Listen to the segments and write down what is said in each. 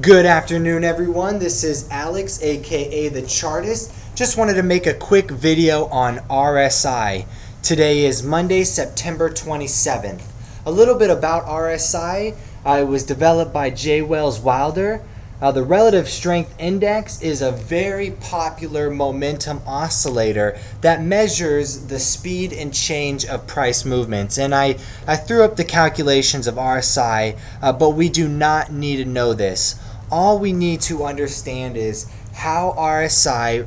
Good afternoon, everyone. This is Alex, aka the Chartist. Just wanted to make a quick video on RSI. Today is Monday, September 27th. A little bit about RSI. It was developed by J. Wells Wilder. The Relative Strength Index is a very popular momentum oscillator that measures the speed and change of price movements. And I threw up the calculations of RSI, but we do not need to know this. All we need to understand is how RSI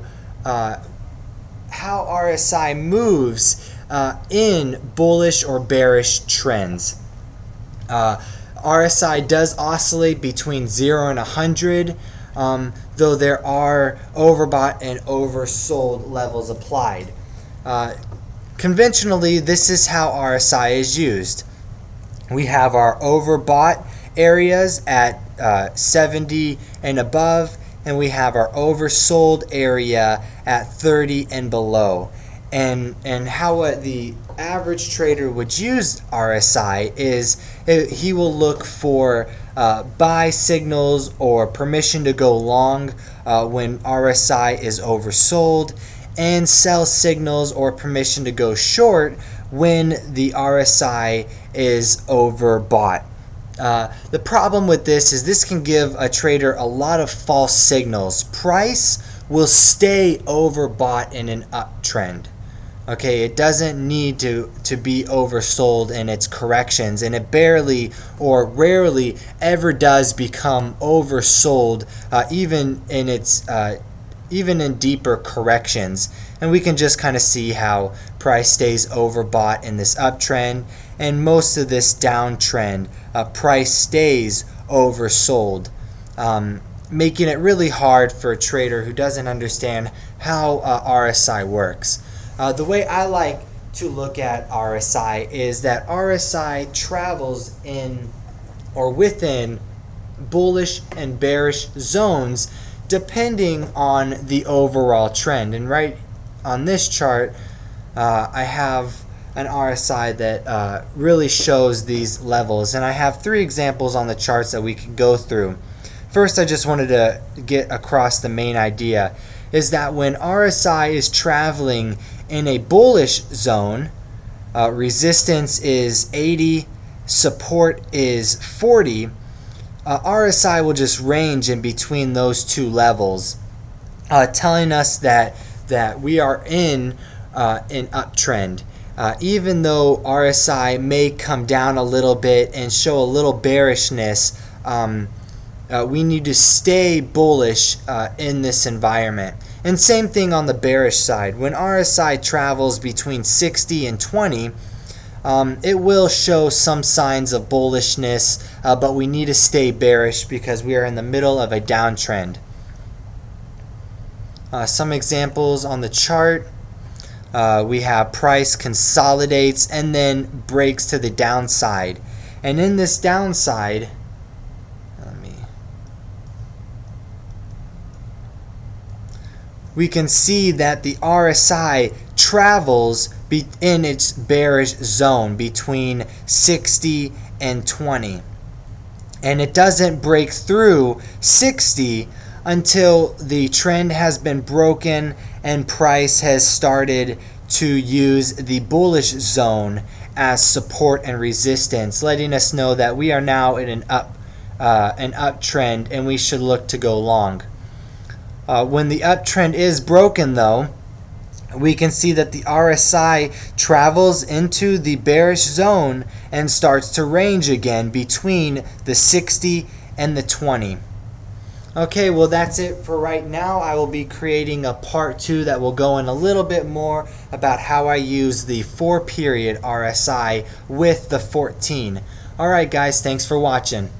moves in bullish or bearish trends. RSI does oscillate between 0 and 100, though there are overbought and oversold levels applied. Conventionally, this is how RSI is used. We have our overbought areas at 70 and above, and we have our oversold area at 30 and below. And how the average trader would use RSI is he will look for buy signals or permission to go long when RSI is oversold, and sell signals or permission to go short when the RSI is overbought. The problem with this is this can give a trader a lot of false signals. Price will stay overbought in an uptrend. Okay, it doesn't need to be oversold in its corrections, and it barely or rarely ever does become oversold, even in deeper corrections. And we can just kind of see how price stays overbought in this uptrend, and most of this downtrend, price stays oversold, making it really hard for a trader who doesn't understand how RSI works. The way I like to look at RSI is that RSI travels in or within bullish and bearish zones depending on the overall trend. And right on this chart, I have an RSI that really shows these levels. And I have three examples on the charts that we can go through. First, I just wanted to get across the main idea is that when RSI is traveling in a bullish zone, resistance is 80, support is 40, RSI will just range in between those two levels, telling us that we are in an uptrend. Even though RSI may come down a little bit and show a little bearishness, we need to stay bullish in this environment. And same thing on the bearish side. When RSI travels between 60 and 20, it will show some signs of bullishness, but we need to stay bearish because we are in the middle of a downtrend. Some examples on the chart. We have price consolidates and then breaks to the downside. And in this downside, we can see that the RSI travels in its bearish zone between 60 and 20. And it doesn't break through 60 until the trend has been broken and price has started to use the bullish zone as support and resistance, letting us know that we are now in an uptrend and we should look to go long. When the uptrend is broken, though, we can see that the RSI travels into the bearish zone and starts to range again between the 60 and the 20. Okay, well, that's it for right now. I will be creating a part 2 that will go in a little bit more about how I use the 4-period RSI with the 14. Alright guys, thanks for watching.